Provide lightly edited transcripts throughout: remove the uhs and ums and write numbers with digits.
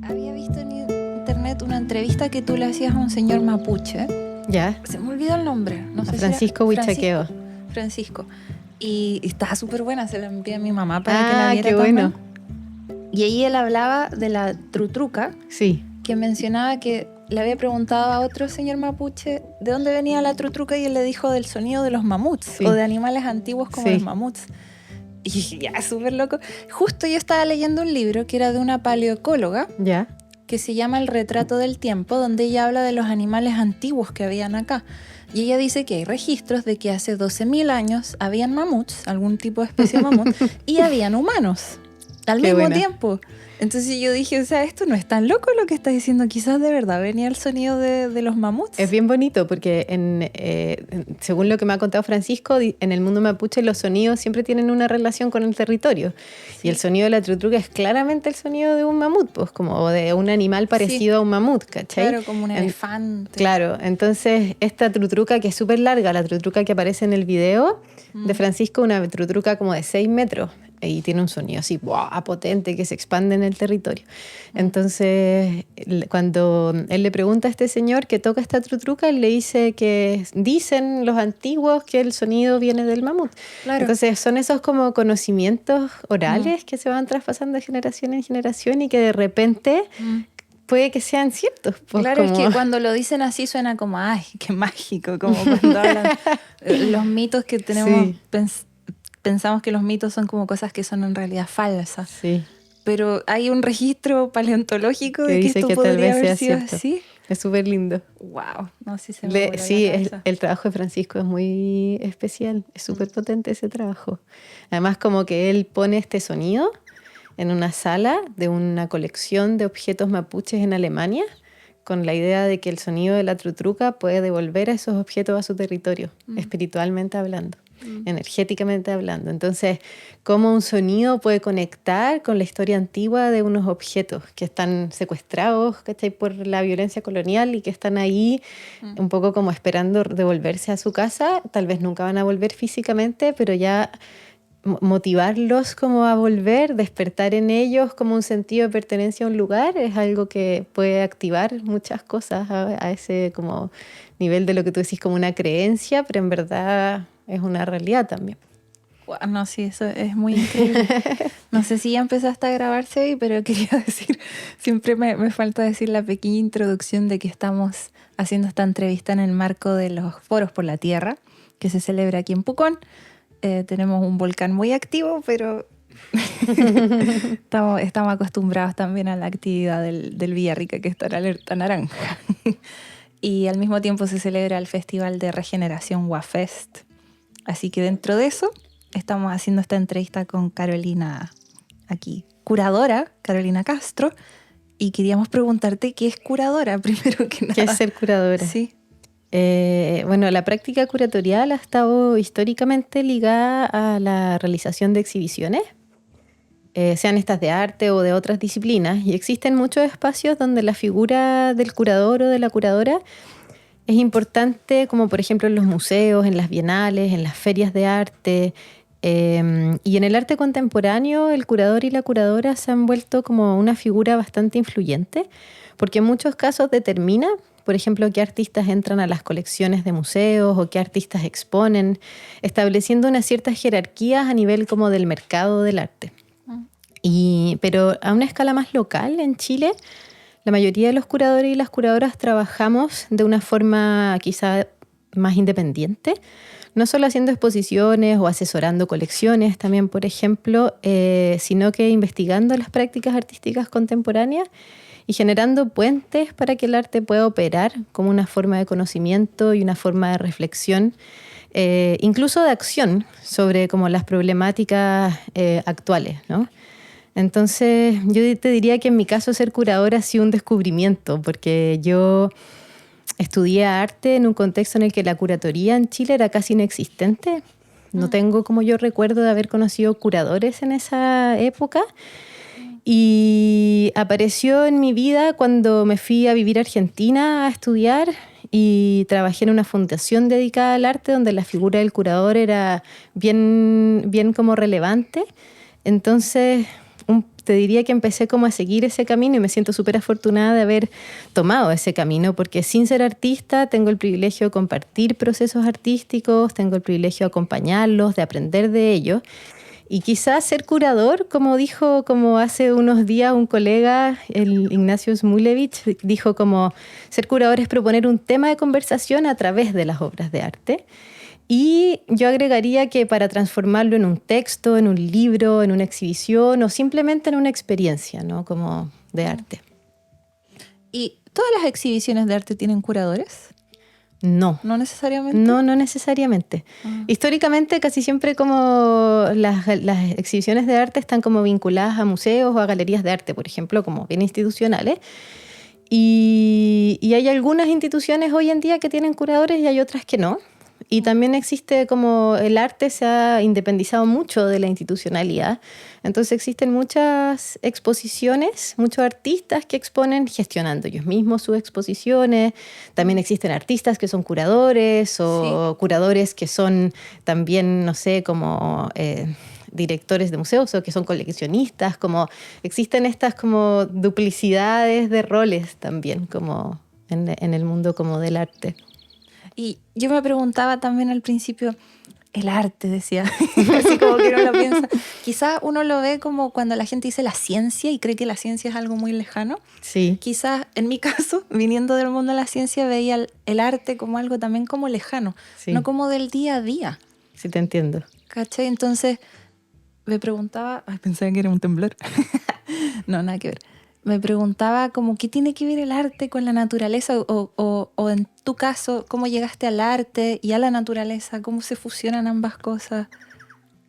Había visto en internet una entrevista que tú le hacías a un señor mapuche. Ya. Se me olvidó el nombre. No sé Francisco Huichaqueo. Francisco. Y estaba súper buena, se la envié a mi mamá para que la viera qué también. bueno. Y ahí él hablaba de la trutruca, Sí. que mencionaba que le había preguntado a otro señor mapuche de dónde venía la trutruca y él le dijo del sonido de los mamuts, Sí. o de animales antiguos como Sí. los mamuts. Y dije, ya, súper loco. Justo yo estaba leyendo un libro que era de una paleoecóloga Ya. que se llama El retrato del tiempo, donde ella habla de los animales antiguos que habían acá. Y ella dice que hay registros de que hace 12.000 años habían mamuts, algún tipo de especie de mamut, y habían humanos al Qué mismo buena. tiempo. Entonces yo dije, o sea, esto no es tan loco lo que está diciendo, quizás de verdad venía el sonido de los mamuts. Es bien bonito porque según lo que me ha contado Francisco, en el mundo mapuche los sonidos siempre tienen una relación con el territorio. Sí. Y el sonido de la trutruca es claramente el sonido de un mamut, pues como de un animal parecido a un mamut, ¿cachai? Claro, como un elefante. Claro, entonces esta trutruca que es súper larga, la trutruca que aparece en el video de Francisco, una trutruca como de 6 metros. Y tiene un sonido así, ¡buah!, potente, que se expande en el territorio. Entonces, cuando él le pregunta a este señor que toca esta trutruca, él le dice que dicen los antiguos que el sonido viene del mamut. Claro. Entonces, son esos como conocimientos orales que se van traspasando de generación en generación y que de repente puede que sean ciertos. Pues, claro, como... es que cuando lo dicen así suena como, ay, qué mágico, como cuando hablan los mitos que tenemos, Sí. pensamos que los mitos son como cosas que son en realidad falsas. Sí. Pero hay un registro paleontológico Que de que dice esto que tal podría vez haber sea sido cierto. así. Es súper lindo. Wow, no sé si se me voló Sí, la cabeza. el trabajo de Francisco es muy especial, es súper potente ese trabajo. Además, como que él pone este sonido en una sala de una colección de objetos mapuches en Alemania, con la idea de que el sonido de la trutruca puede devolver a esos objetos a su territorio, espiritualmente hablando, energéticamente hablando. Entonces, cómo un sonido puede conectar con la historia antigua de unos objetos que están secuestrados, ¿cachai?, por la violencia colonial y que están ahí un poco como esperando devolverse a su casa. Tal vez nunca van a volver físicamente, pero ya motivarlos como a volver, despertar en ellos como un sentido de pertenencia a un lugar, es algo que puede activar muchas cosas a ese como nivel de lo que tú decís como una creencia, pero en verdad es una realidad también. Wow, no, sí, eso es muy increíble. No sé si ya empezaste a grabarse hoy, pero quería decir, siempre me falta decir la pequeña introducción de que estamos haciendo esta entrevista en el marco de los Foros por la Tierra, que se celebra aquí en Pucón. Tenemos un volcán muy activo, pero estamos acostumbrados también a la actividad del Villarrica, que está en alerta naranja. Y al mismo tiempo se celebra el Festival de Regeneración WAFest. Así que dentro de eso estamos haciendo esta entrevista con Carolina, aquí, curadora, Carolina Castro, y queríamos preguntarte qué es curadora, primero que nada. ¿Qué es ser curadora? Sí. Bueno, la práctica curatorial ha estado históricamente ligada a la realización de exhibiciones, sean estas de arte o de otras disciplinas, y existen muchos espacios donde la figura del curador o de la curadora es importante, como por ejemplo en los museos, en las bienales, en las ferias de arte. Y en el arte contemporáneo, el curador y la curadora se han vuelto como una figura bastante influyente, porque en muchos casos determina, por ejemplo, qué artistas entran a las colecciones de museos o qué artistas exponen, estableciendo unas ciertas jerarquías a nivel como del mercado del arte. Pero a una escala más local, en Chile, la mayoría de los curadores y las curadoras trabajamos de una forma quizá más independiente, no solo haciendo exposiciones o asesorando colecciones también, por ejemplo, sino que investigando las prácticas artísticas contemporáneas y generando puentes para que el arte pueda operar como una forma de conocimiento y una forma de reflexión, incluso de acción sobre como las problemáticas actuales, ¿no? Entonces, yo te diría que en mi caso ser curadora ha sido un descubrimiento, porque yo estudié arte en un contexto en el que la curatoría en Chile era casi inexistente. No tengo como yo recuerdo de haber conocido curadores en esa época. Y apareció en mi vida cuando me fui a vivir a Argentina a estudiar y trabajé en una fundación dedicada al arte donde la figura del curador era bien como relevante. Entonces, te diría que empecé como a seguir ese camino y me siento súper afortunada de haber tomado ese camino, porque sin ser artista tengo el privilegio de compartir procesos artísticos, tengo el privilegio de acompañarlos, de aprender de ellos. Y quizás ser curador, como hace unos días un colega, el Ignacio Smulevich, dijo como ser curador es proponer un tema de conversación a través de las obras de arte. Y yo agregaría que para transformarlo en un texto, en un libro, en una exhibición o simplemente en una experiencia, ¿no? Como de arte. ¿Y todas las exhibiciones de arte tienen curadores? No. ¿No necesariamente? No necesariamente. Históricamente casi siempre como las exhibiciones de arte están como vinculadas a museos o a galerías de arte, por ejemplo, como bien institucionales. Y hay algunas instituciones hoy en día que tienen curadores y hay otras que no. Y también existe como el arte se ha independizado mucho de la institucionalidad. Entonces existen muchas exposiciones, muchos artistas que exponen gestionando ellos mismos sus exposiciones. También existen artistas que son curadores o curadores que son también, no sé, como directores de museos o que son coleccionistas. Como existen estas como duplicidades de roles también como en el mundo como del arte. Y yo me preguntaba también al principio, el arte, decía, así como que uno lo piensa. Quizás uno lo ve como cuando la gente dice la ciencia y cree que la ciencia es algo muy lejano. Sí. Quizás, en mi caso, viniendo del mundo de la ciencia, veía el arte como algo también como lejano, sí. No como del día a día. Sí, te entiendo. ¿Cachai? Entonces me preguntaba, pensaba que era un temblor. No, nada que ver. Me preguntaba como qué tiene que ver el arte con la naturaleza o en tu caso, cómo llegaste al arte y a la naturaleza, cómo se fusionan ambas cosas.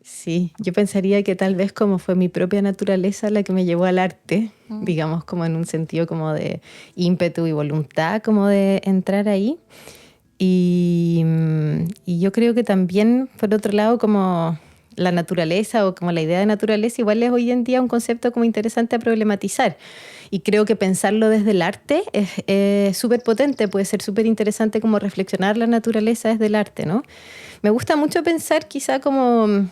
Sí, yo pensaría que tal vez como fue mi propia naturaleza la que me llevó al arte, digamos como en un sentido como de ímpetu y voluntad, como de entrar ahí. Y yo creo que también, por otro lado, como la naturaleza o como la idea de naturaleza igual es hoy en día un concepto como interesante a problematizar. Y creo que pensarlo desde el arte es súper potente, puede ser súper interesante como reflexionar la naturaleza desde el arte, ¿no? Me gusta mucho pensar quizá como,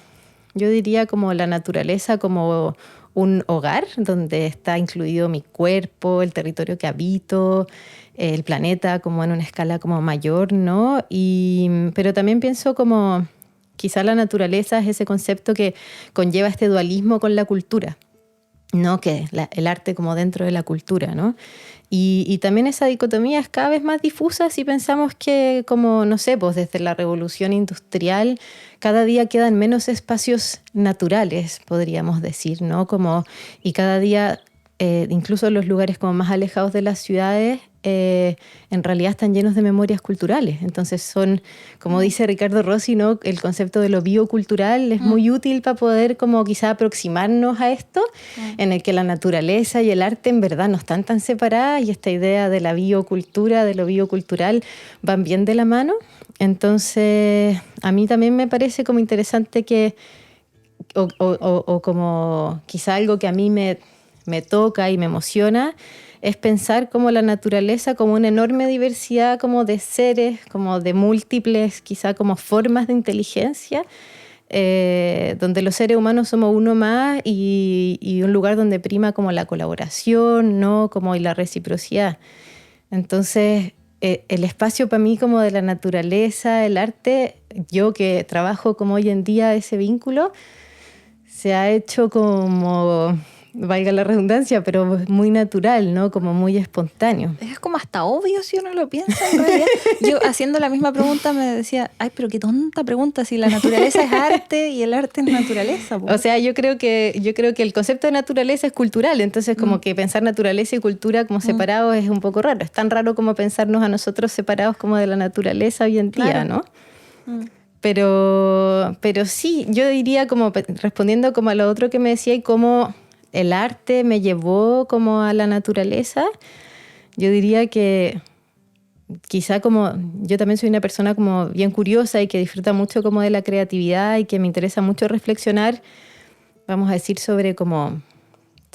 yo diría como la naturaleza como un hogar donde está incluido mi cuerpo, el territorio que habito, el planeta como en una escala como mayor, ¿no? Pero también pienso como quizá la naturaleza es ese concepto que conlleva este dualismo con la cultura, ¿no? Que el arte como dentro de la cultura, ¿no? Y también esa dicotomía es cada vez más difusa si pensamos que, como, no sé, pues desde la revolución industrial, cada día quedan menos espacios naturales, podríamos decir, ¿no? Y cada día, incluso los lugares como más alejados de las ciudades, en realidad están llenos de memorias culturales. Entonces son, como dice Ricardo Rossi, ¿no? El concepto de lo biocultural es muy útil para poder como quizá aproximarnos a esto, en el que la naturaleza y el arte en verdad no están tan separadas y esta idea de la biocultura, de lo biocultural, van bien de la mano. Entonces a mí también me parece como interesante que, o como quizá algo que a mí me toca y me emociona, es pensar como la naturaleza como una enorme diversidad como de seres, como de múltiples, quizá como formas de inteligencia, donde los seres humanos somos uno más y un lugar donde prima como la colaboración, ¿no? Como y la reciprocidad. Entonces, el espacio para mí como de la naturaleza, el arte, yo que trabajo como hoy en día ese vínculo, se ha hecho como, valga la redundancia, pero muy natural, ¿no? Como muy espontáneo. Es como hasta obvio si uno lo piensa en realidad. Yo haciendo la misma pregunta me decía, ay, pero qué tonta pregunta, si la naturaleza es arte y el arte es naturaleza. O sea, yo creo que el concepto de naturaleza es cultural, entonces como que pensar naturaleza y cultura como separados es un poco raro. Es tan raro como pensarnos a nosotros separados como de la naturaleza hoy en día, claro, ¿no? Pero sí, yo diría como respondiendo como a lo otro que me decía y cómo el arte me llevó como a la naturaleza, yo diría que quizá como yo también soy una persona como bien curiosa y que disfruta mucho como de la creatividad y que me interesa mucho reflexionar, vamos a decir, sobre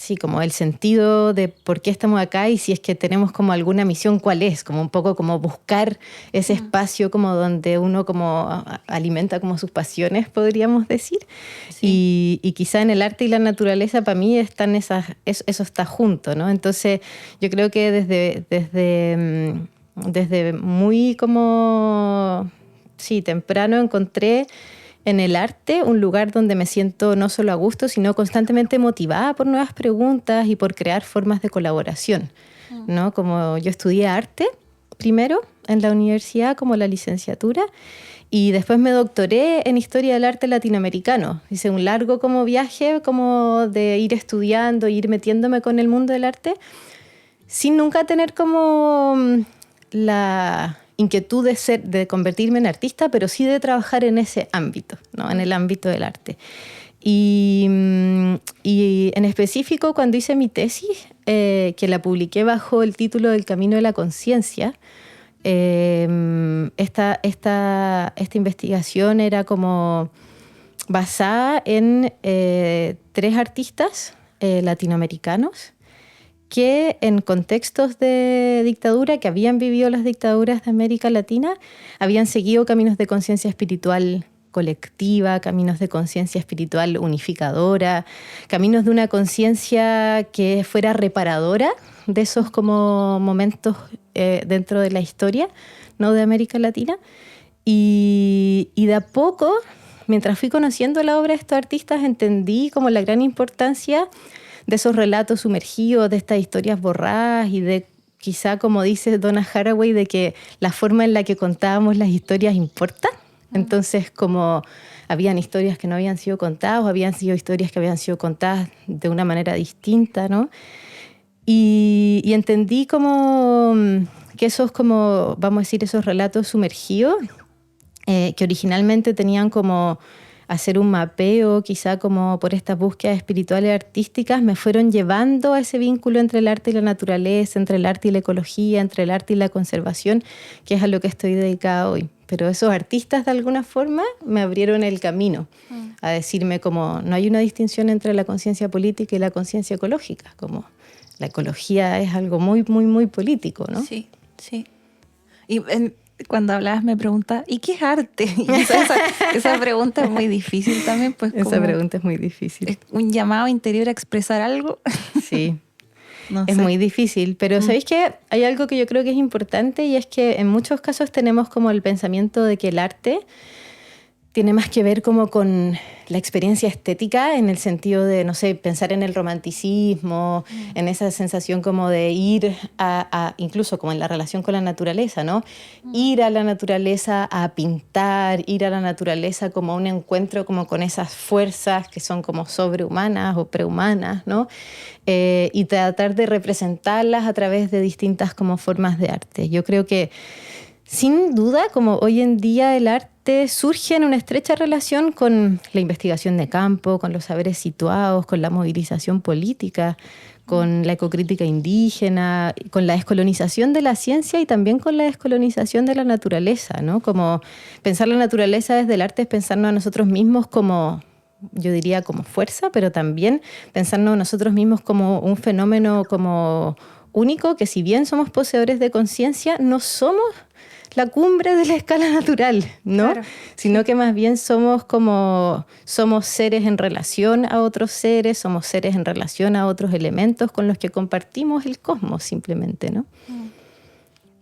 sí, como el sentido de por qué estamos acá y si es que tenemos como alguna misión, cuál es, como un poco como buscar ese espacio como donde uno como alimenta como sus pasiones, podríamos decir. Sí. Y quizá en el arte y la naturaleza para mí están eso está junto, ¿no? Entonces yo creo que desde muy como, sí, temprano encontré en el arte un lugar donde me siento no solo a gusto, sino constantemente motivada por nuevas preguntas y por crear formas de colaboración, ¿no? Como yo estudié arte primero en la universidad como la licenciatura y después me doctoré en Historia del Arte Latinoamericano. Hice un largo como viaje como de ir estudiando, ir metiéndome con el mundo del arte sin nunca tener como la inquietud de convertirme en artista, pero sí de trabajar en ese ámbito, ¿no? En el ámbito del arte. Y en específico, cuando hice mi tesis, que la publiqué bajo el título del Camino de la Conciencia, esta investigación era como basada en 3 artistas latinoamericanos que en contextos de dictadura, que habían vivido las dictaduras de América Latina, habían seguido caminos de conciencia espiritual colectiva, caminos de conciencia espiritual unificadora, caminos de una conciencia que fuera reparadora de esos como momentos dentro de la historia, ¿no? De América Latina. Y de a poco, mientras fui conociendo la obra de estos artistas, entendí como la gran importancia de esos relatos sumergidos, de estas historias borradas y de quizá, como dice Donna Haraway, de que la forma en la que contábamos las historias importa. Entonces, como habían historias que no habían sido contadas o habían sido historias que habían sido contadas de una manera distinta, ¿no? Y entendí como que esos, como, vamos a decir, esos relatos sumergidos, que originalmente tenían como hacer un mapeo, quizá como por estas búsquedas espirituales y artísticas, me fueron llevando a ese vínculo entre el arte y la naturaleza, entre el arte y la ecología, entre el arte y la conservación, que es a lo que estoy dedicada hoy. Pero esos artistas, de alguna forma, me abrieron el camino a decirme como no hay una distinción entre la conciencia política y la conciencia ecológica, como la ecología es algo muy, muy, muy político, ¿no? Sí, sí. Y cuando hablabas me preguntaba, ¿y qué es arte? Y esa pregunta es muy difícil también. Pues esa pregunta es muy difícil. ¿Es un llamado interior a expresar algo? Sí, no es muy difícil. Pero ¿sabéis qué? Hay algo que yo creo que es importante y es que en muchos casos tenemos como el pensamiento de que el arte tiene más que ver como con la experiencia estética en el sentido de, no sé, pensar en el romanticismo, en esa sensación como de ir incluso como en la relación con la naturaleza, ¿no? Ir a la naturaleza a pintar, ir a la naturaleza como un encuentro como con esas fuerzas que son como sobrehumanas o prehumanas, ¿no? Y tratar de representarlas a través de distintas como formas de arte. Yo creo que sin duda, como hoy en día el arte surge en una estrecha relación con la investigación de campo, con los saberes situados, con la movilización política, con la ecocrítica indígena, con la descolonización de la ciencia y también con la descolonización de la naturaleza, ¿no? Como pensar la naturaleza desde el arte es pensarnos a nosotros mismos como, yo diría, como fuerza, pero también pensarnos a nosotros mismos como un fenómeno como único, que si bien somos poseedores de conciencia, no somos la cumbre de la escala natural, ¿no? Claro. Sino que más bien somos seres en relación a otros seres, somos seres en relación a otros elementos con los que compartimos el cosmos simplemente, ¿no?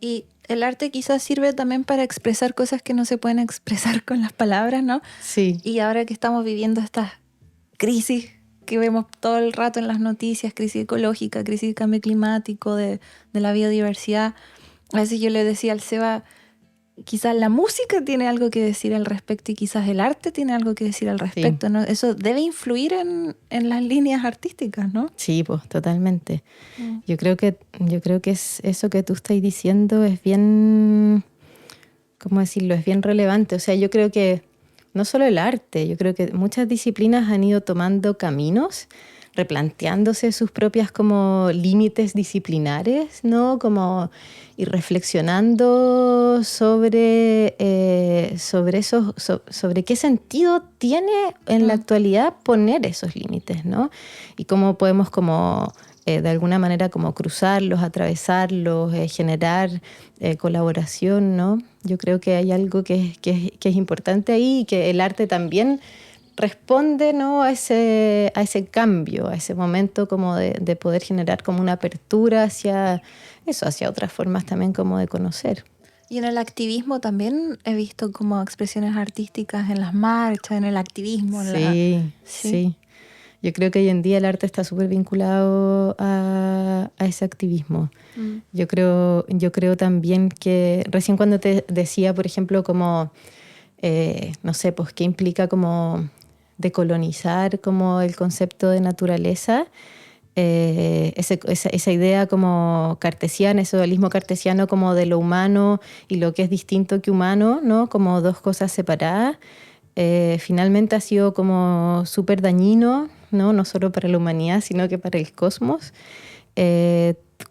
Y el arte quizás sirve también para expresar cosas que no se pueden expresar con las palabras, ¿no? Sí. Y ahora que estamos viviendo estas crisis que vemos todo el rato en las noticias, crisis ecológica, crisis de cambio climático, de la biodiversidad, a veces yo le decía al Seba, quizás la música tiene algo que decir al respecto y quizás el arte tiene algo que decir al respecto, sí. ¿No? Eso debe influir en las líneas artísticas, ¿no? Sí, pues totalmente. Yo creo que es eso que tú estás diciendo es bien, ¿cómo decirlo? Es bien relevante. O sea, yo creo que no solo el arte, yo creo que muchas disciplinas han ido tomando caminos replanteándose sus propias como límites disciplinares, ¿no? Como y reflexionando sobre qué sentido tiene en la actualidad poner esos límites, ¿no? Y cómo podemos como de alguna manera como cruzarlos, atravesarlos, generar colaboración, ¿no? Yo creo que hay algo que es importante ahí y que el arte también responde, ¿no? a ese cambio, a ese momento como de poder generar como una apertura hacia eso, hacia otras formas también como de conocer. Y en el activismo también he visto como expresiones artísticas en las marchas, en el activismo. Sí. Yo creo que hoy en día el arte está súper vinculado a ese activismo. Yo creo también que recién cuando te decía, por ejemplo, como, no sé, pues qué implica como decolonizar como el concepto de naturaleza, esa idea como cartesiana, ese dualismo cartesiano como de lo humano y lo que es distinto que humano, ¿no? Como dos cosas separadas. Finalmente ha sido como súper dañino, no solo para la humanidad, sino que para el cosmos,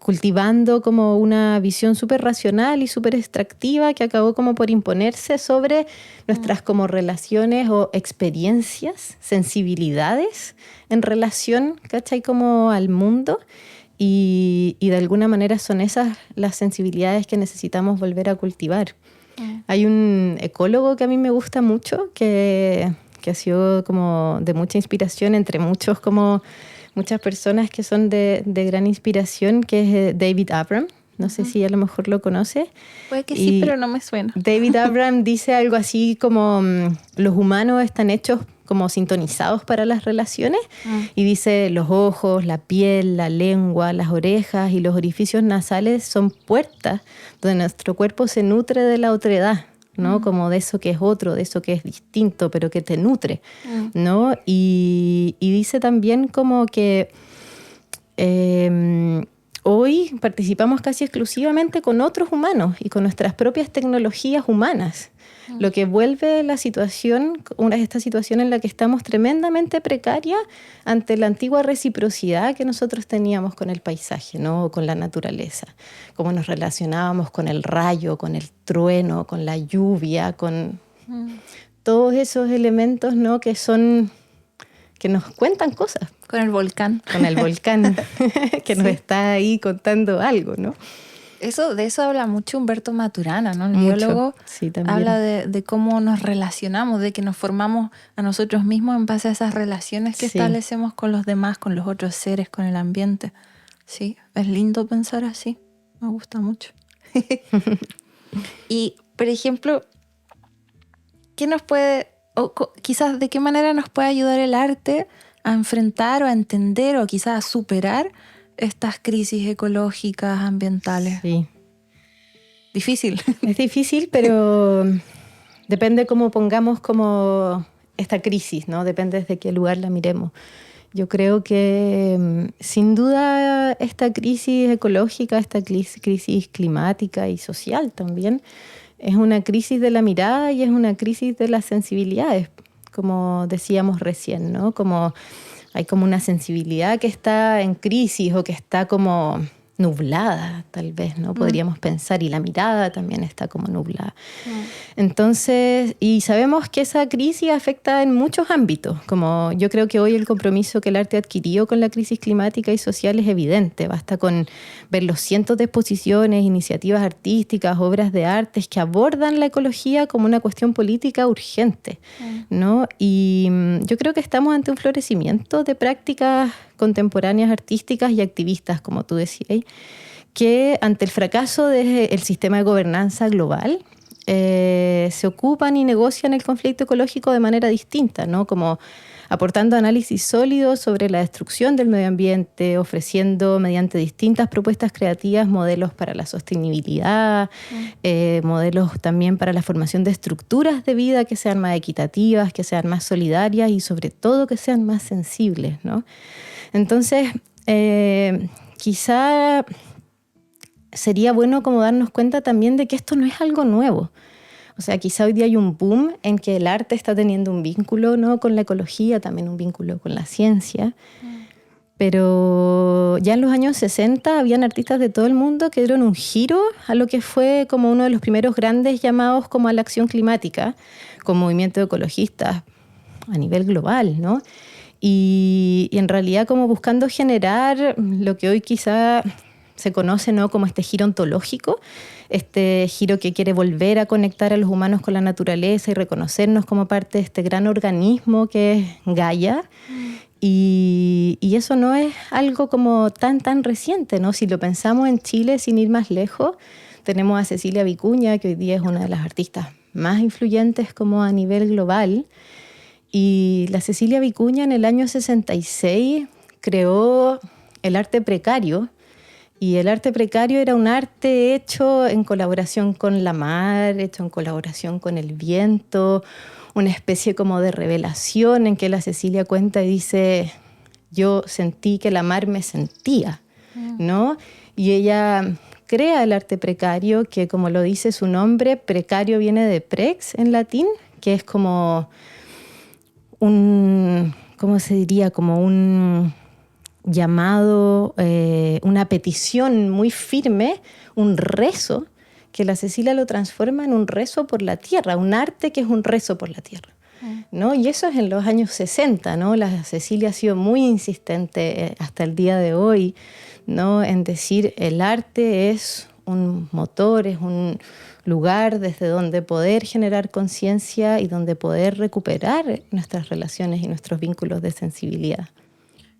cultivando como una visión súper racional y súper extractiva que acabó como por imponerse sobre nuestras como relaciones o experiencias, sensibilidades en relación, ¿cachai? Como al mundo. Y de alguna manera son esas las sensibilidades que necesitamos volver a cultivar. Hay un ecólogo que a mí me gusta mucho, que ha sido como de mucha inspiración entre muchas personas que son de gran inspiración, que es David Abram. No sé si a lo mejor lo conoce. Puede que sí, pero no me suena. David Abram dice algo así como los humanos están hechos como sintonizados para las relaciones y dice los ojos, la piel, la lengua, las orejas y los orificios nasales son puertas donde nuestro cuerpo se nutre de la otredad, ¿no? Como de eso que es otro, de eso que es distinto, pero que te nutre, ¿no? Y dice también como que hoy participamos casi exclusivamente con otros humanos y con nuestras propias tecnologías humanas, lo que vuelve esta situación en la que estamos tremendamente precaria ante la antigua reciprocidad que nosotros teníamos con el paisaje, ¿no? O con la naturaleza, cómo nos relacionábamos con el rayo, con el trueno, con la lluvia, con todos esos elementos, ¿no? que nos cuentan cosas. Con el volcán. Con el volcán, que nos está ahí contando algo, ¿no? De eso habla mucho Humberto Maturana, ¿no? El biólogo sí, habla de cómo nos relacionamos, de que nos formamos a nosotros mismos en base a esas relaciones que establecemos con los demás, con los otros seres, con el ambiente. Sí, es lindo pensar así. Me gusta mucho. Y, por ejemplo, ¿qué nos puede, o quizás de qué manera nos puede ayudar el arte a enfrentar o a entender o quizás a superar estas crisis ecológicas, ambientales? Sí. Difícil. Es difícil, pero depende cómo pongamos como esta crisis, ¿no? Depende desde qué lugar la miremos. Yo creo que sin duda esta crisis ecológica, esta crisis climática y social también, es una crisis de la mirada y es una crisis de las sensibilidades, como decíamos recién, ¿no? Como hay como una sensibilidad que está en crisis o que está como nublada, tal vez, ¿no? Podríamos pensar, y la mirada también está como nublada. Entonces, y sabemos que esa crisis afecta en muchos ámbitos, como yo creo que hoy el compromiso que el arte adquirió con la crisis climática y social es evidente. Basta con ver los cientos de exposiciones, iniciativas artísticas, obras de artes que abordan la ecología como una cuestión política urgente, ¿no? Y yo creo que estamos ante un florecimiento de prácticas contemporáneas artísticas y activistas, como tú decías, que ante el fracaso del sistema de gobernanza global se ocupan y negocian el conflicto ecológico de manera distinta, ¿no? Como aportando análisis sólidos sobre la destrucción del medio ambiente, ofreciendo mediante distintas propuestas creativas modelos para la sostenibilidad, modelos también para la formación de estructuras de vida que sean más equitativas, que sean más solidarias y sobre todo que sean más sensibles, ¿no? Entonces, quizá sería bueno como darnos cuenta también de que esto no es algo nuevo. O sea, quizá hoy día hay un boom en que el arte está teniendo un vínculo, ¿no? con la ecología, también un vínculo con la ciencia. Pero ya en los años 60 habían artistas de todo el mundo que dieron un giro a lo que fue como uno de los primeros grandes llamados como a la acción climática, con movimientos ecologistas a nivel global, ¿no? Y en realidad como buscando generar lo que hoy quizá se conoce, ¿no?, como este giro ontológico, este giro que quiere volver a conectar a los humanos con la naturaleza y reconocernos como parte de este gran organismo que es Gaia. Y eso no es algo como tan reciente, ¿no? Si lo pensamos en Chile, sin ir más lejos, tenemos a Cecilia Vicuña, que hoy día es una de las artistas más influyentes como a nivel global. Y la Cecilia Vicuña en el año 66 creó el arte precario. Y el arte precario era un arte hecho en colaboración con la mar, hecho en colaboración con el viento, una especie como de revelación en que la Cecilia cuenta y dice, yo sentí que la mar me sentía, ¿no? Y ella crea el arte precario, que como lo dice su nombre, precario viene de prex en latín, que es como un, ¿cómo se diría? Como un llamado, una petición muy firme, un rezo, que la Cecilia lo transforma en un rezo por la tierra, un arte que es un rezo por la tierra, ¿no? Y eso es en los años 60, ¿no? La Cecilia ha sido muy insistente hasta el día de hoy, ¿no?, en decir el arte es un motor, es un lugar desde donde poder generar conciencia y donde poder recuperar nuestras relaciones y nuestros vínculos de sensibilidad.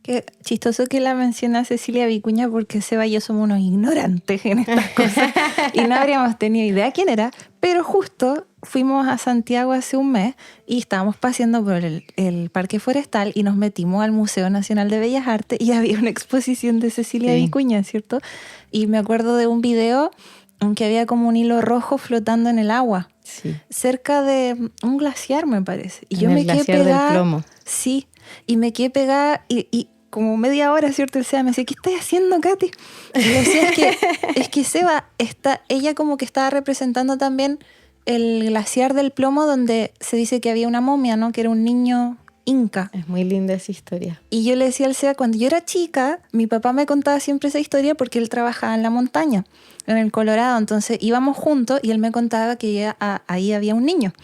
Qué chistoso que la menciona Cecilia Vicuña, porque Seba y yo somos unos ignorantes en estas cosas y no habríamos tenido idea quién era, pero justo fuimos a Santiago hace un mes y estábamos paseando por el Parque Forestal y nos metimos al Museo Nacional de Bellas Artes y había una exposición de Cecilia Vicuña, ¿cierto? Y me acuerdo de un video en que había como un hilo rojo flotando en el agua, cerca de un glaciar, me parece. Y yo me quedé pegada. Del Plomo. Sí, y me quedé pegada y como media hora, ¿cierto? El Seba me decía, ¿qué estás haciendo, Katy? Y le decía, es que Seba, ella como que estaba representando también el glaciar del Plomo, donde se dice que había una momia, ¿no? Que era un niño inca. Es muy linda esa historia. Y yo le decía al Seba, cuando yo era chica, mi papá me contaba siempre esa historia porque él trabajaba en la montaña, en el Colorado. Entonces íbamos juntos y él me contaba que ahí había un niño.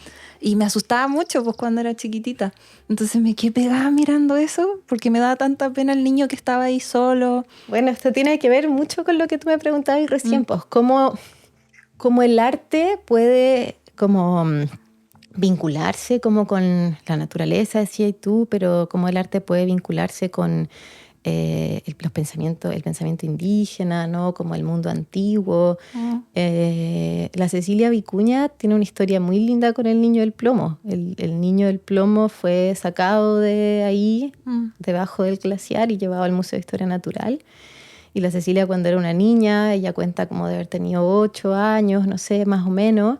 Y me asustaba mucho pues cuando era chiquitita. Entonces me quedé pegada mirando eso porque me daba tanta pena el niño que estaba ahí solo. Bueno, esto tiene que ver mucho con lo que tú me preguntabas recién, pues cómo el arte puede como vincularse como con la naturaleza, decías tú, pero cómo el arte puede vincularse con el pensamiento indígena, ¿no? Como el mundo antiguo. La Cecilia Vicuña tiene una historia muy linda con el niño del plomo. El niño del plomo fue sacado de ahí, debajo del glaciar, y llevado al Museo de Historia Natural. Y la Cecilia, cuando era una niña, ella cuenta como de haber tenido 8 años, no sé, más o menos.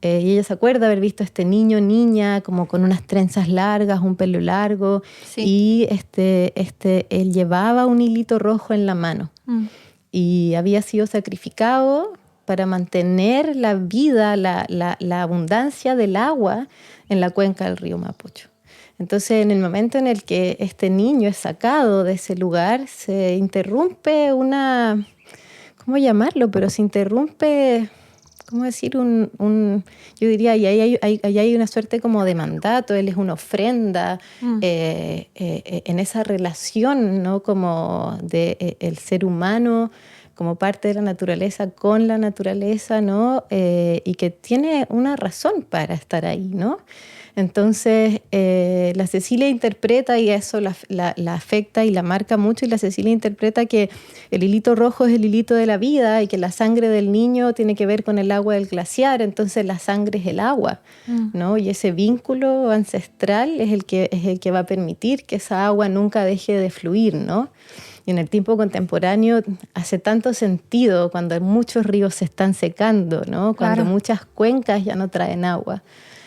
Y ella se acuerda haber visto a este niño, niña, como con unas trenzas largas, un pelo largo. Sí. Y él llevaba un hilito rojo en la mano. Y había sido sacrificado para mantener la vida, la abundancia del agua en la cuenca del río Mapocho. Entonces, en el momento en el que este niño es sacado de ese lugar, se interrumpe ¿cómo llamarlo? Pero se interrumpe, ¿cómo decir? Yo diría, y ahí hay una suerte como de mandato, él es una ofrenda en esa relación, ¿no? Como de el ser humano como parte de la naturaleza con la naturaleza, ¿no? Y que tiene una razón para estar ahí, ¿no? Entonces, la Cecilia interpreta, y eso la afecta y la marca mucho, y la Cecilia interpreta que el hilito rojo es el hilito de la vida y que la sangre del niño tiene que ver con el agua del glaciar, entonces la sangre es el agua, ¿no? Y ese vínculo ancestral es el que va a permitir que esa agua nunca deje de fluir, ¿no? Y en el tiempo contemporáneo hace tanto sentido cuando muchos ríos se están secando, ¿no? Cuando muchas cuencas ya no traen agua.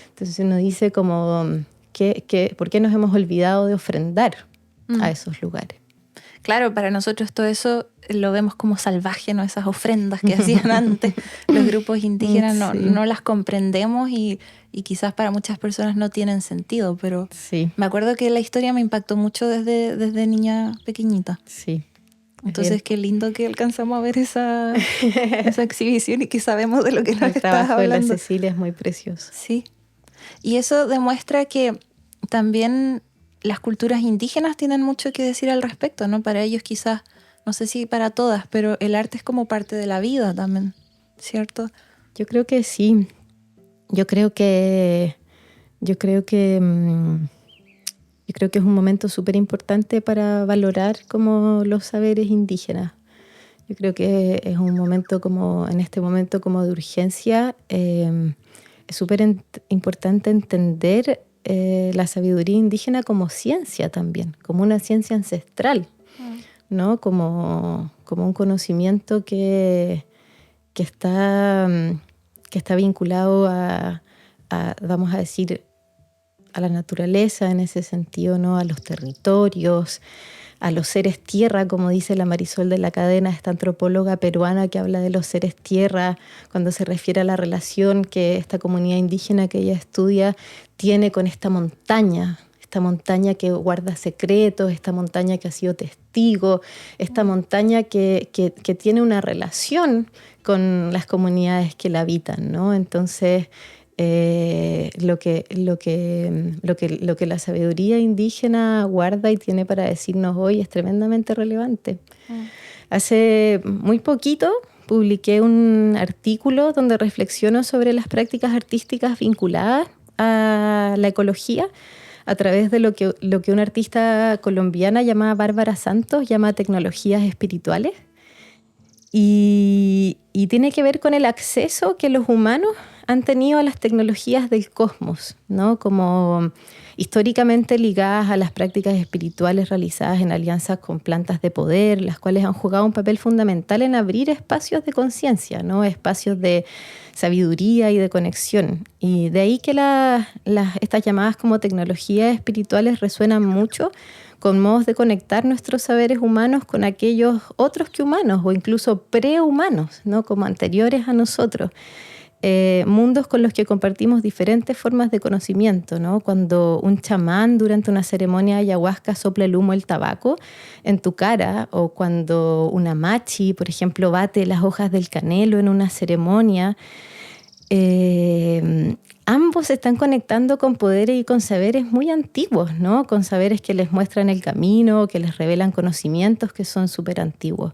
Entonces uno dice como, ¿por qué nos hemos olvidado de ofrendar a esos lugares? Claro, para nosotros todo eso lo vemos como salvaje, ¿no? Esas ofrendas que hacían antes los grupos indígenas no las comprendemos y quizás para muchas personas no tienen sentido, pero me acuerdo que la historia me impactó mucho desde niña pequeñita. Sí. Entonces qué lindo que alcanzamos a ver esa exhibición y que sabemos de lo que nos estabas hablando. El trabajo de la Cecilia es muy precioso. Sí. Y eso demuestra que también las culturas indígenas tienen mucho que decir al respecto, ¿no? Para ellos quizás, no sé si para todas, pero el arte es como parte de la vida también, ¿cierto? Yo creo que sí. Yo creo que es un momento súper importante para valorar como los saberes indígenas. Yo creo que es un momento en este momento como de urgencia, es súper importante entender la sabiduría indígena como ciencia también, como una ciencia ancestral, ¿no? Como un conocimiento que está vinculado vamos a decir, a la naturaleza en ese sentido, ¿no? A los territorios, a los seres tierra, como dice la Marisol de la Cadena, esta antropóloga peruana que habla de los seres tierra, cuando se refiere a la relación que esta comunidad indígena que ella estudia tiene con esta montaña que guarda secretos, esta montaña que ha sido testigo, esta montaña que tiene una relación con las comunidades que la habitan, ¿no? Entonces, lo que la sabiduría indígena guarda y tiene para decirnos hoy es tremendamente relevante. Hace muy poquito publiqué un artículo donde reflexiono sobre las prácticas artísticas vinculadas a la ecología a través de lo que una artista colombiana llamada Bárbara Santos llama tecnologías espirituales. Y tiene que ver con el acceso que los humanos han tenido a las tecnologías del cosmos, ¿no? Como históricamente ligadas a las prácticas espirituales realizadas en alianzas con plantas de poder, las cuales han jugado un papel fundamental en abrir espacios de conciencia, ¿no? Espacios de sabiduría y de conexión. Y de ahí que estas llamadas como tecnologías espirituales resuenan mucho con modos de conectar nuestros saberes humanos con aquellos otros que humanos o incluso prehumanos, ¿no? Como anteriores a nosotros. Mundos con los que compartimos diferentes formas de conocimiento, ¿no? Cuando un chamán durante una ceremonia de ayahuasca sopla el humo del tabaco en tu cara, o cuando una machi, por ejemplo, bate las hojas del canelo en una ceremonia, ambos se están conectando con poderes y con saberes muy antiguos, ¿no? Con saberes que les muestran el camino, que les revelan conocimientos que son súper antiguos.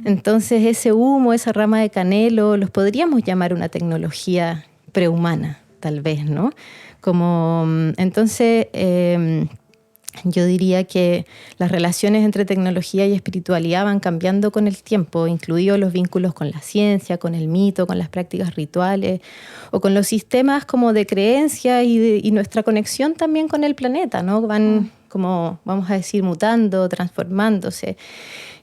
Entonces ese humo, esa rama de canelo, los podríamos llamar una tecnología prehumana, tal vez, ¿no? Entonces, yo diría que las relaciones entre tecnología y espiritualidad van cambiando con el tiempo, incluidos los vínculos con la ciencia, con el mito, con las prácticas rituales o con los sistemas como de creencia y nuestra conexión también con el planeta, ¿no? Van como, vamos a decir, mutando, transformándose.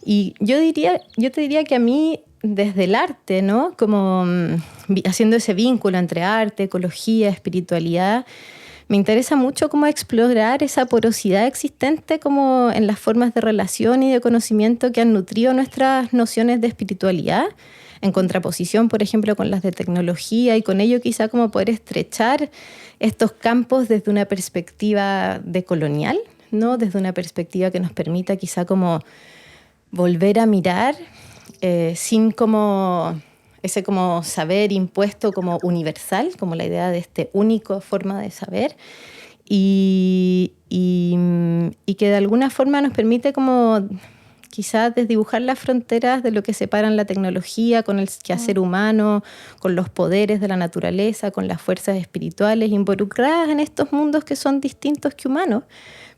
Y yo te diría que a mí, desde el arte, ¿no? Como haciendo ese vínculo entre arte, ecología, espiritualidad, me interesa mucho cómo explorar esa porosidad existente como en las formas de relación y de conocimiento que han nutrido nuestras nociones de espiritualidad, en contraposición, por ejemplo, con las de tecnología, y con ello quizá como poder estrechar estos campos desde una perspectiva decolonial, ¿no? Desde una perspectiva que nos permita quizá como volver a mirar sin como ese como saber impuesto como universal, como la idea de este único forma de saber, y que de alguna forma nos permite como quizás desdibujar las fronteras de lo que separan la tecnología con el quehacer humano, con los poderes de la naturaleza, con las fuerzas espirituales involucradas en estos mundos que son distintos que humanos,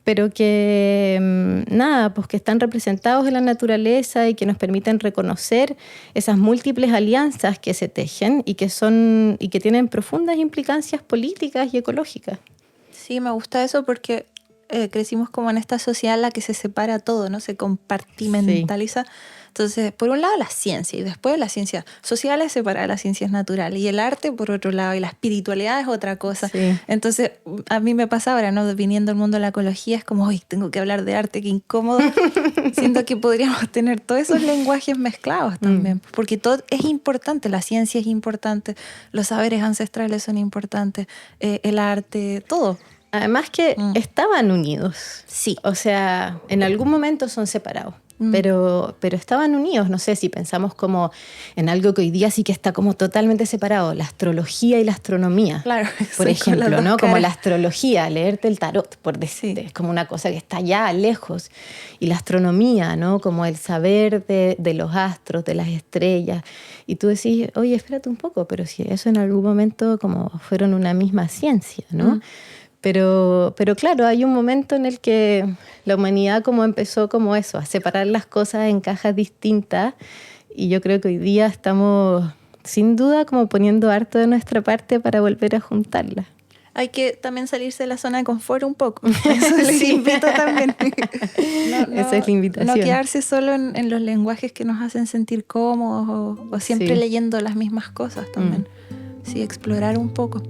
pero que pues que están representados en la naturaleza y que nos permiten reconocer esas múltiples alianzas que se tejen y que tienen profundas implicancias políticas y ecológicas. Sí, me gusta eso porque crecimos como en esta sociedad en la que se separa todo, ¿no? Se compartimentaliza Entonces, por un lado la ciencia y después las ciencias sociales separadas de las ciencias naturales y el arte por otro lado y la espiritualidad es otra cosa. Sí. Entonces, a mí me pasa ahora, ¿no? Viniendo al mundo de la ecología, es como, hoy tengo que hablar de arte, qué incómodo. Siento que podríamos tener todos esos lenguajes mezclados también, porque todo es importante, la ciencia es importante, los saberes ancestrales son importantes, el arte, todo. Además que estaban unidos. Sí. O sea, en algún momento son separados. Pero estaban unidos. No sé si pensamos como en algo que hoy día sí que está como totalmente separado, la astrología y la astronomía. Claro, por ejemplo, ¿no? Como la astrología, leerte el tarot, por decir, Sí. es como una cosa que está allá lejos. Y la astronomía, ¿no? Como el saber de los astros, de las estrellas. Y tú decís, oye, espérate un poco, pero si eso en algún momento como fueron una misma ciencia, ¿no? Pero claro, hay un momento en el que la humanidad como empezó como eso, a separar las cosas en cajas distintas, y yo creo que hoy día estamos sin duda como poniendo harto de nuestra parte para volver a juntarlas. Hay que también salirse de la zona de confort un poco. Eso les invito también. Esa es la invitación. No quedarse solo en los lenguajes que nos hacen sentir cómodos o siempre leyendo las mismas cosas también. Sí, explorar un poco.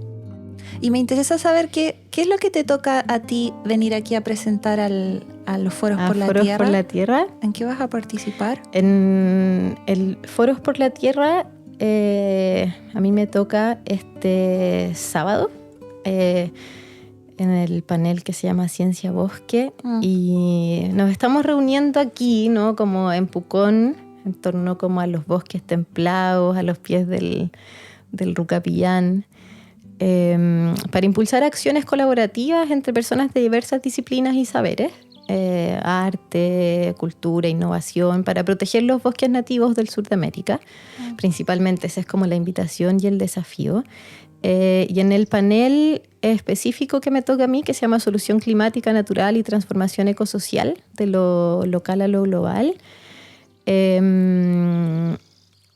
Y me interesa saber qué es lo que te toca a ti venir aquí a presentar a los Foros por la Tierra. Por la Tierra. ¿En qué vas a participar? En el Foros por la Tierra, a mí me toca este sábado en el panel que se llama Ciencia Bosque. Y nos estamos reuniendo aquí, ¿no? Como en Pucón, en torno como a los bosques templados, a los pies del Rucapillán. Para impulsar acciones colaborativas entre personas de diversas disciplinas y saberes, arte, cultura, innovación, para proteger los bosques nativos del sur de América. Principalmente esa es como la invitación y el desafío. Y en el panel específico que me toca a mí, que se llama Solución Climática Natural y Transformación Ecosocial, de lo local a lo global,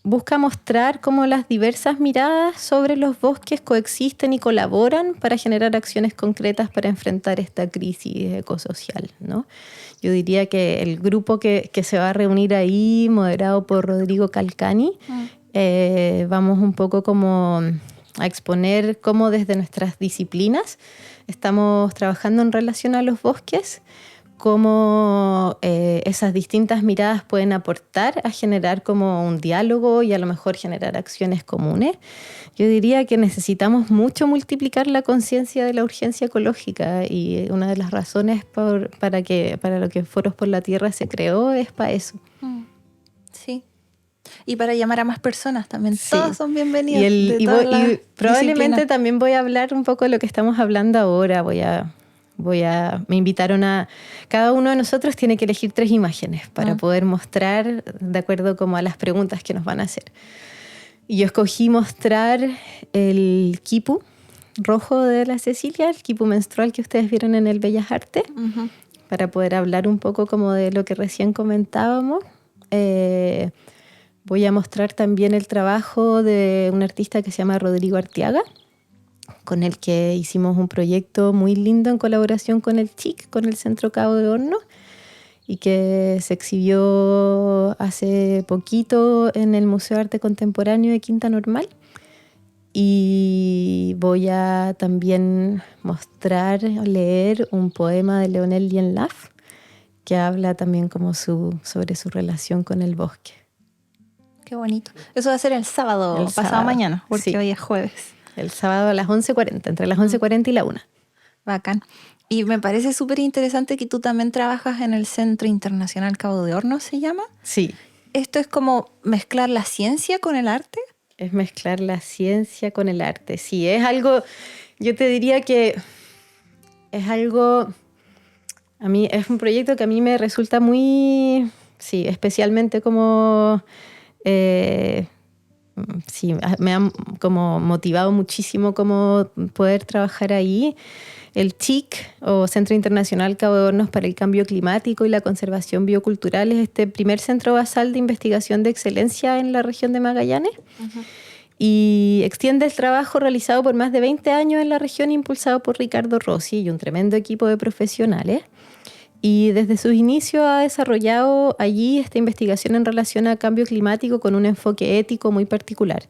busca mostrar cómo las diversas miradas sobre los bosques coexisten y colaboran para generar acciones concretas para enfrentar esta crisis ecosocial, ¿no? Yo diría que el grupo que se va a reunir ahí, moderado por Rodrigo Calcani, vamos un poco como a exponer cómo desde nuestras disciplinas estamos trabajando en relación a los bosques, cómo esas distintas miradas pueden aportar a generar como un diálogo y a lo mejor generar acciones comunes. Yo diría que necesitamos mucho multiplicar la conciencia de la urgencia ecológica, y una de las razones para lo que Foros por la Tierra se creó es para eso. Sí. Y para llamar a más personas también. Sí. Todos son bienvenidos. Y probablemente también voy a hablar un poco de lo que estamos hablando ahora. Me invitaron cada uno de nosotros tiene que elegir 3 imágenes para poder mostrar de acuerdo como a las preguntas que nos van a hacer. Y yo escogí mostrar el quipu rojo de la Cecilia, el quipu menstrual que ustedes vieron en el Bellas Artes, para poder hablar un poco como de lo que recién comentábamos. Voy a mostrar también el trabajo de un artista que se llama Rodrigo Arteaga, con el que hicimos un proyecto muy lindo en colaboración con el CHIC, con el Centro Cabo de Hornos, y que se exhibió hace poquito en el Museo de Arte Contemporáneo de Quinta Normal. Y voy a también leer un poema de Leonel Lienlaf, que habla también como sobre su relación con el bosque. Qué bonito. Eso va a ser el sábado, pasado mañana, porque hoy es jueves. El sábado a las 11:40, entre las 11:40 y la 1. Bacán. Y me parece súper interesante que tú también trabajas en el Centro Internacional Cabo de Hornos, ¿se llama? Sí. ¿Esto es como mezclar la ciencia con el arte? Es mezclar la ciencia con el arte. Sí, es algo, yo te diría que es algo, a mí es un proyecto que a mí me resulta muy, especialmente como... sí, me ha como motivado muchísimo como poder trabajar ahí. El CHIC, o Centro Internacional Cabo de Hornos para el Cambio Climático y la Conservación Biocultural, es este primer centro basal de investigación de excelencia en la región de Magallanes. Y extiende el trabajo realizado por más de 20 años en la región, impulsado por Ricardo Rossi y un tremendo equipo de profesionales. y desde sus inicios ha desarrollado allí esta investigación en relación a cambio climático con un enfoque ético muy particular,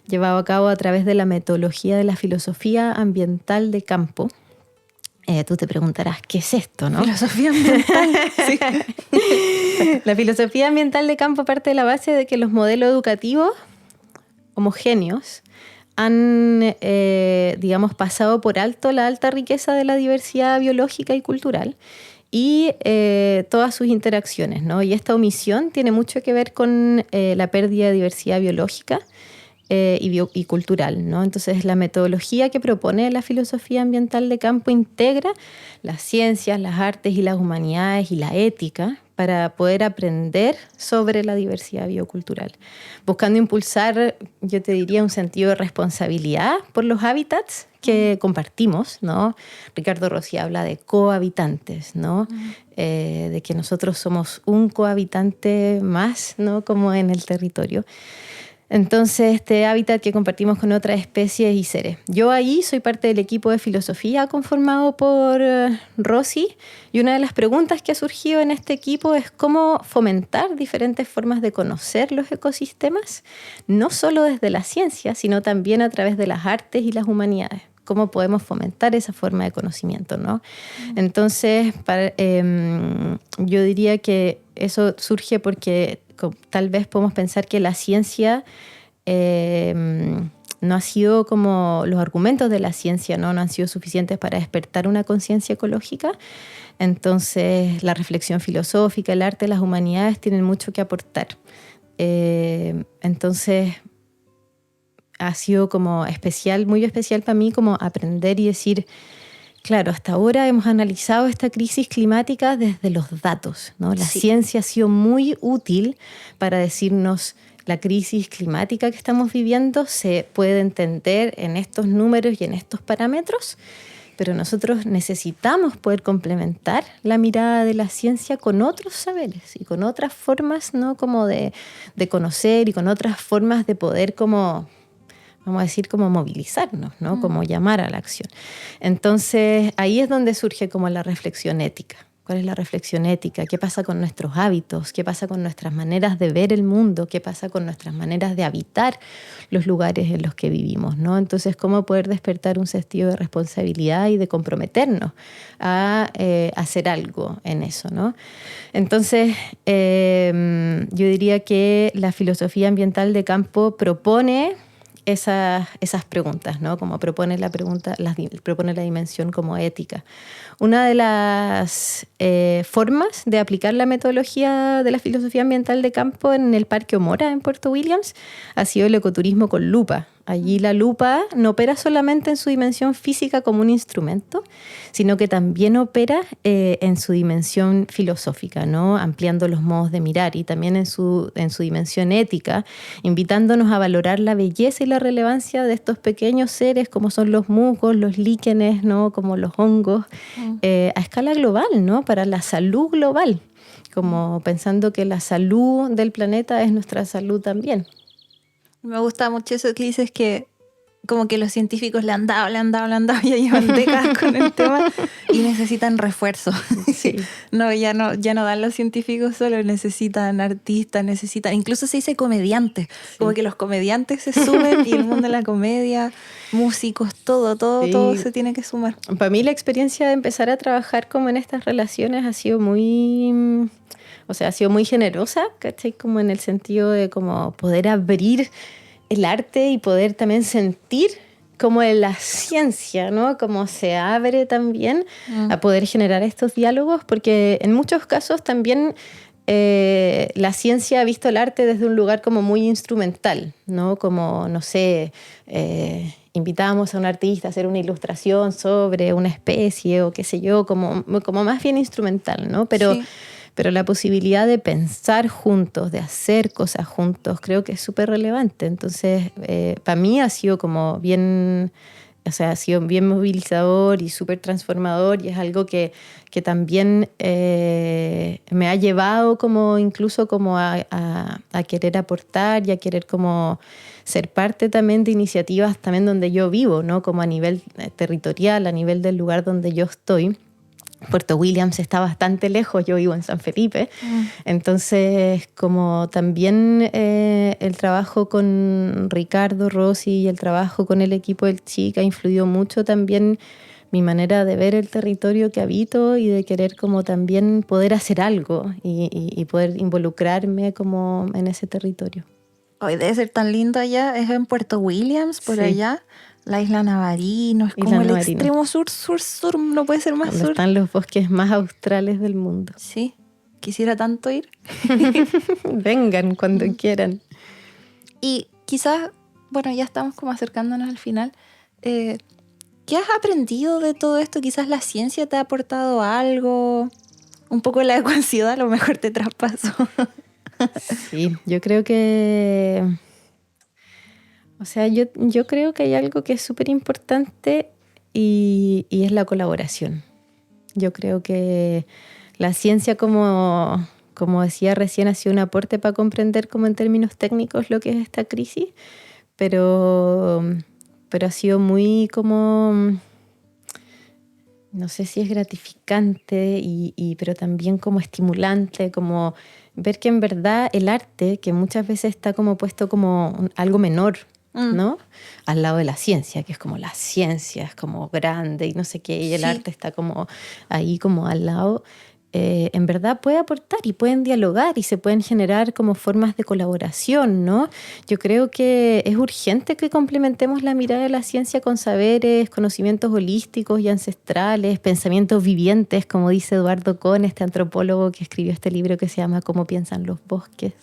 llevado a cabo a través de la metodología de la filosofía ambiental de campo. Tú te preguntarás, ¿qué es esto, no? Filosofía ambiental. Sí. La filosofía ambiental de campo parte de la base de que los modelos educativos homogéneos han, digamos, pasado por alto la alta riqueza de la diversidad biológica y cultural y todas sus interacciones, ¿no? Y esta omisión tiene mucho que ver con la pérdida de diversidad biológica y cultural, ¿no? Entonces, la metodología que propone la filosofía ambiental de campo integra las ciencias, las artes y las humanidades y la ética para poder aprender sobre la diversidad biocultural, buscando impulsar, yo te diría, un sentido de responsabilidad por los hábitats que compartimos, ¿no? Ricardo Rossi habla de cohabitantes, ¿no? De que nosotros somos un cohabitante más, ¿no? Como en el territorio. Entonces, este hábitat que compartimos con otras especies y seres. Yo ahí soy parte del equipo de filosofía conformado por Rossi, y una de las preguntas que ha surgido en este equipo es cómo fomentar diferentes formas de conocer los ecosistemas, no solo desde la ciencia, sino también a través de las artes y las humanidades. Cómo podemos fomentar esa forma de conocimiento, ¿no? Entonces, yo diría que eso surge porque tal vez podemos pensar que la ciencia no ha sido como los argumentos de la ciencia, ¿no? No han sido suficientes para despertar una conciencia ecológica. Entonces, la reflexión filosófica, el arte, las humanidades tienen mucho que aportar. Entonces, ha sido como especial, muy especial para mí, como aprender y decir, claro, hasta ahora hemos analizado esta crisis climática desde los datos, ¿no? La ciencia ha sido muy útil para decirnos la crisis climática que estamos viviendo se puede entender en estos números y en estos parámetros, pero nosotros necesitamos poder complementar la mirada de la ciencia con otros saberes y con otras formas, ¿no? Como de conocer y con otras formas de poder como, vamos a decir, como movilizarnos, ¿no? Como llamar a la acción. Entonces, ahí es donde surge como la reflexión ética. ¿Cuál es la reflexión ética? ¿Qué pasa con nuestros hábitos? ¿Qué pasa con nuestras maneras de ver el mundo? ¿Qué pasa con nuestras maneras de habitar los lugares en los que vivimos, ¿no? Entonces, ¿cómo poder despertar un sentido de responsabilidad y de comprometernos a hacer algo en eso, ¿no? Entonces, yo diría que la filosofía ambiental de campo propone esas preguntas, ¿no? Como propone propone la dimensión como ética. Una de las formas de aplicar la metodología de la filosofía ambiental de campo en el Parque O'Mora, en Puerto Williams, ha sido el ecoturismo con lupa. Allí la lupa no opera solamente en su dimensión física como un instrumento, sino que también opera en su dimensión filosófica, ¿no? Ampliando los modos de mirar, y también en su dimensión ética, invitándonos a valorar la belleza y la relevancia de estos pequeños seres como son los musgos, los líquenes, ¿no? Como los hongos, a escala global, ¿no? Para la salud global, como pensando que la salud del planeta es nuestra salud también. Me gusta mucho eso que dices, que como que los científicos le han dado, ya llevan décadas con el tema y necesitan refuerzo. Sí. No, ya no dan los científicos solo, necesitan artistas, incluso se dice comediantes, sí. Como que los comediantes se sumen y el mundo de la comedia, músicos, todo se tiene que sumar. Para mí la experiencia de empezar a trabajar como en estas relaciones ha sido muy generosa, ¿cachai? Como en el sentido de como poder abrir el arte y poder también sentir como en la ciencia, ¿no? Como se abre también a poder generar estos diálogos, porque en muchos casos también la ciencia ha visto el arte desde un lugar como muy instrumental, ¿no? Como, no sé, invitábamos a un artista a hacer una ilustración sobre una especie o qué sé yo, como más bien instrumental, ¿no? Pero la posibilidad de pensar juntos, de hacer cosas juntos, creo que es súper relevante. Entonces, para mí ha sido como bien, ha sido bien movilizador y súper transformador, y es algo que también me ha llevado como incluso como a querer aportar y a querer como ser parte también de iniciativas también donde yo vivo, ¿no? Como a nivel territorial, a nivel del lugar donde yo estoy. Puerto Williams está bastante lejos, yo vivo en San Felipe, entonces como también el trabajo con Ricardo Rossi y el trabajo con el equipo del CSIC ha influido mucho también mi manera de ver el territorio que habito y de querer como también poder hacer algo y poder involucrarme como en ese territorio. Hoy debe ser tan lindo allá, es en Puerto Williams, por Sí. allá. La isla Navarino, es como el extremo sur, no puede ser más donde sur. Están los bosques más australes del mundo. Sí, quisiera tanto ir. Vengan cuando quieran. Y quizás, bueno, ya estamos como acercándonos al final. ¿Qué has aprendido de todo esto? Quizás la ciencia te ha aportado algo. Un poco la ansiedad a lo mejor te traspasó. Sí, yo creo que... O sea, yo creo que hay algo que es súper importante y es la colaboración. Yo creo que la ciencia, como decía recién, ha sido un aporte para comprender como en términos técnicos lo que es esta crisis, pero ha sido muy como, no sé si es gratificante, pero también como estimulante, como ver que en verdad el arte, que muchas veces está como puesto como algo menor, ¿no? Al lado de la ciencia, que es como la ciencia, es como grande y no sé qué, y el arte está como ahí como al lado. En verdad puede aportar y pueden dialogar y se pueden generar como formas de colaboración, ¿no? Yo creo que es urgente que complementemos la mirada de la ciencia con saberes, conocimientos holísticos y ancestrales, pensamientos vivientes, como dice Eduardo Kohn, este antropólogo que escribió este libro que se llama Cómo piensan los bosques.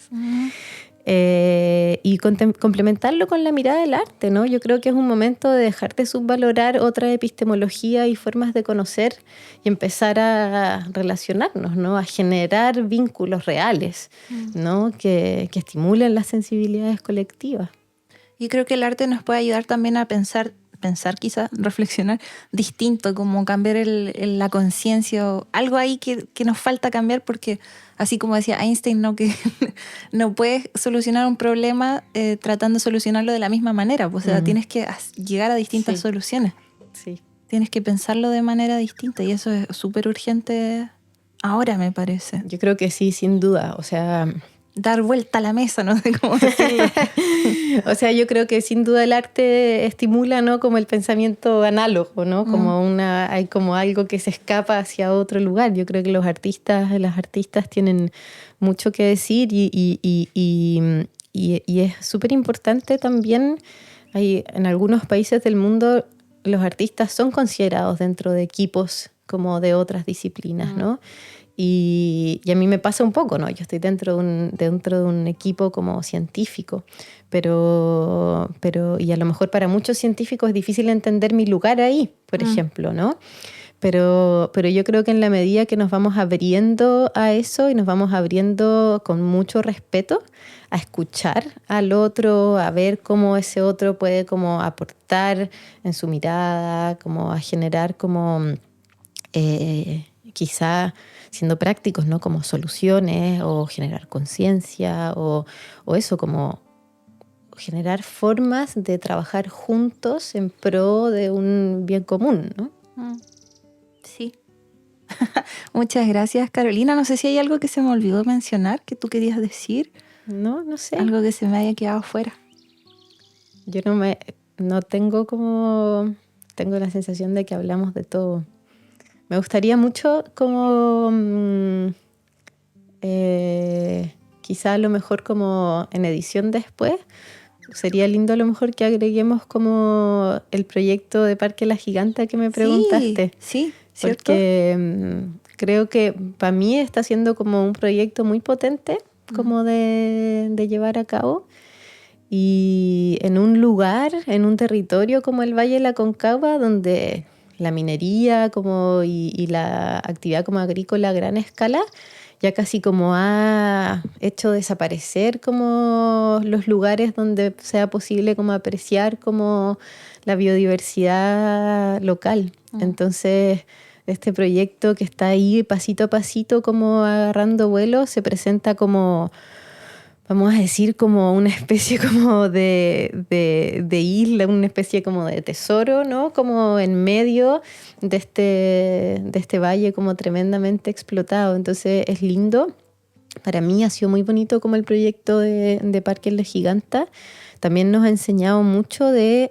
Y complementarlo con la mirada del arte, ¿no? Yo creo que es un momento de dejar de subvalorar otra epistemología y formas de conocer y empezar a relacionarnos, ¿no? A generar vínculos reales, ¿no? Que estimulen las sensibilidades colectivas. Yo creo que el arte nos puede ayudar también a pensar quizás, reflexionar distinto, como cambiar la conciencia o algo ahí que nos falta cambiar, porque así como decía Einstein, ¿no? Que no puedes solucionar un problema tratando de solucionarlo de la misma manera, pues, o sea, tienes que llegar a distintas soluciones. Sí. Tienes que pensarlo de manera distinta y eso es súper urgente ahora, me parece. Yo creo que sí, sin duda, o sea... Dar vuelta a la mesa, no sé cómo decirlo. O sea, yo creo que sin duda el arte estimula, ¿no? Como el pensamiento análogo, ¿no? Como hay como algo que se escapa hacia otro lugar. Yo creo que los artistas, las artistas tienen mucho que decir y es súper importante también. En algunos países del mundo los artistas son considerados dentro de equipos como de otras disciplinas, ¿no? Y a mí me pasa un poco, ¿no? Yo estoy dentro de un equipo como científico, pero y a lo mejor para muchos científicos es difícil entender mi lugar ahí, por ejemplo, ¿no? Pero yo creo que en la medida que nos vamos abriendo a eso y nos vamos abriendo con mucho respeto a escuchar al otro, a ver cómo ese otro puede como aportar en su mirada, como a generar como quizá siendo prácticos, ¿no? Como soluciones o generar conciencia o eso, como generar formas de trabajar juntos en pro de un bien común, ¿no? Sí. Muchas gracias, Carolina. No sé si hay algo que se me olvidó mencionar que tú querías decir. No sé. Algo que se me haya quedado fuera. Yo no tengo como... Tengo la sensación de que hablamos de todo. Me gustaría mucho como quizá a lo mejor como en edición después, sería lindo a lo mejor que agreguemos como el proyecto de Parque La Giganta que me preguntaste. Sí, ¿cierto? Porque creo que para mí está siendo como un proyecto muy potente como de llevar a cabo. Y en un lugar, en un territorio como el Valle de la Concagua, donde la minería como y la actividad como agrícola a gran escala ya casi como ha hecho desaparecer como los lugares donde sea posible como apreciar como la biodiversidad local. Entonces, este proyecto que está ahí pasito a pasito como agarrando vuelo se presenta como vamos a decir, como una especie como de isla, una especie como de tesoro, ¿no? Como en medio de este valle como tremendamente explotado. Entonces es lindo. Para mí ha sido muy bonito como el proyecto de Parque La Giganta. También nos ha enseñado mucho de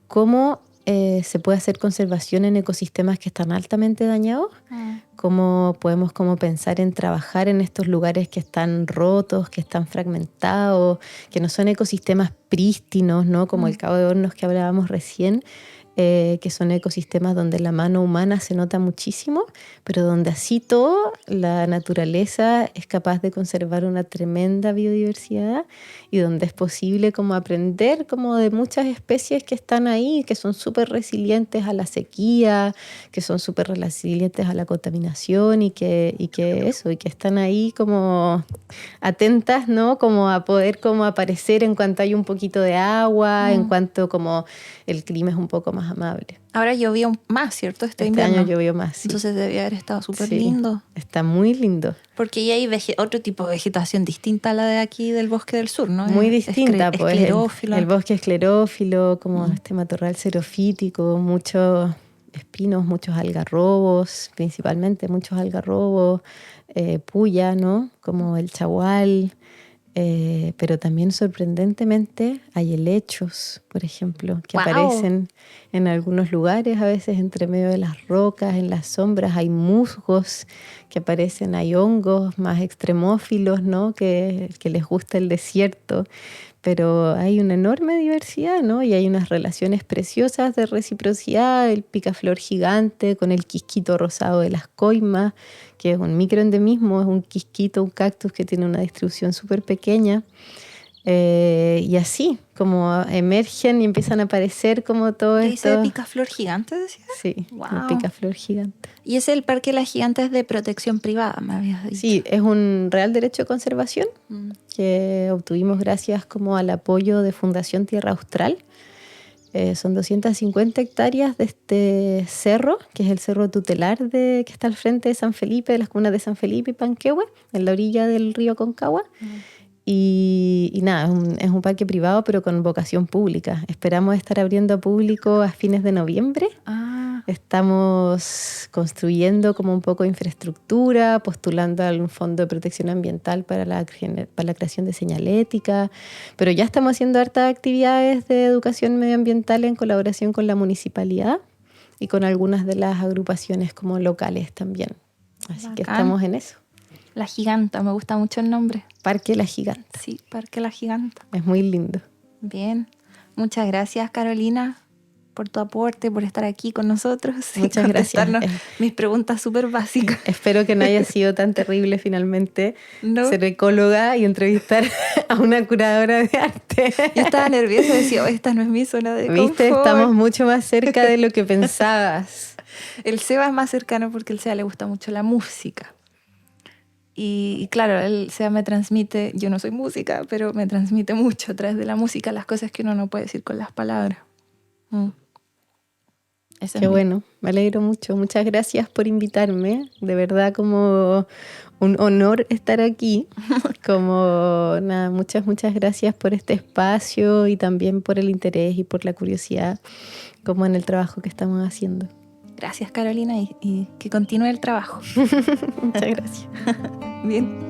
cómo se puede hacer conservación en ecosistemas que están altamente dañados, cómo podemos como pensar en trabajar en estos lugares que están rotos, que están fragmentados, que no son ecosistemas prístinos, ¿no? Como el Cabo de Hornos que hablábamos recién, que son ecosistemas donde la mano humana se nota muchísimo, pero donde así todo la naturaleza es capaz de conservar una tremenda biodiversidad y donde es posible como aprender como de muchas especies que están ahí, que son súper resilientes a la sequía, que son súper resilientes a la contaminación y que están ahí como atentas, ¿no? Como a poder como aparecer en cuanto hay un poquito de agua, en cuanto como el clima es un poco más amable. Ahora llovió más, ¿cierto? Este invierno. año llovió más, sí. Entonces debe haber estado súper Sí, lindo. está muy lindo. Porque ya hay otro tipo de vegetación distinta a la de aquí del bosque del sur, ¿no? Muy distinta, pues. Esclerófilo. El bosque esclerófilo, como este matorral xerofítico, muchos espinos, muchos algarrobos, principalmente muchos algarrobos, puya, ¿no? Como el chagual. Pero también sorprendentemente hay helechos, por ejemplo, que aparecen en algunos lugares, a veces entre medio de las rocas, en las sombras. Hay musgos que aparecen, hay hongos más extremófilos, ¿no? que les gusta el desierto. Pero hay una enorme diversidad, ¿no? Y hay unas relaciones preciosas de reciprocidad, el picaflor gigante con el quisquito rosado de las coimas, que es un microendemismo, es un quisquito, un cactus que tiene una distribución súper pequeña. Y así, como emergen y empiezan a aparecer como todo esto. ¿Dice picaflor gigante, decía? Sí, el picaflor gigante. Y ese el Parque Las Gigantes de protección privada, me habías dicho. Sí, es un real derecho de conservación que obtuvimos gracias como al apoyo de Fundación Tierra Austral. Son 250 hectáreas de este cerro, que es el cerro tutelar que está al frente de San Felipe, de las comunas de San Felipe y Panquehue, en la orilla del río Aconcagua. Y nada, es un parque privado, pero con vocación pública. Esperamos estar abriendo a público a fines de noviembre. Estamos construyendo como un poco de infraestructura, postulando a un fondo de protección ambiental para la creación de señalética, pero ya estamos haciendo hartas actividades de educación medioambiental en colaboración con la municipalidad y con algunas de las agrupaciones como locales también. Así que estamos en eso. La Giganta, me gusta mucho el nombre. Parque La Giganta. Sí, Parque La Giganta. Es muy lindo. Bien. Muchas gracias, Carolina, por tu aporte, por estar aquí con nosotros. Muchas gracias. Mis preguntas súper básicas. Espero que no haya sido tan terrible finalmente ser ecóloga y entrevistar a una curadora de arte. Yo estaba nerviosa, decía, esta no es mi zona de confort. ¿Viste? Estamos mucho más cerca de lo que pensabas. El Seba es más cercano porque al Seba le gusta mucho la música. Y claro, el Seba me transmite, yo no soy música, pero me transmite mucho a través de la música las cosas que uno no puede decir con las palabras. Qué bueno, me alegro mucho. Muchas gracias por invitarme. De verdad, como un honor estar aquí. Como nada, muchas gracias por este espacio y también por el interés y por la curiosidad como en el trabajo que estamos haciendo. Gracias, Carolina, y que continúe el trabajo. Muchas gracias. Bien.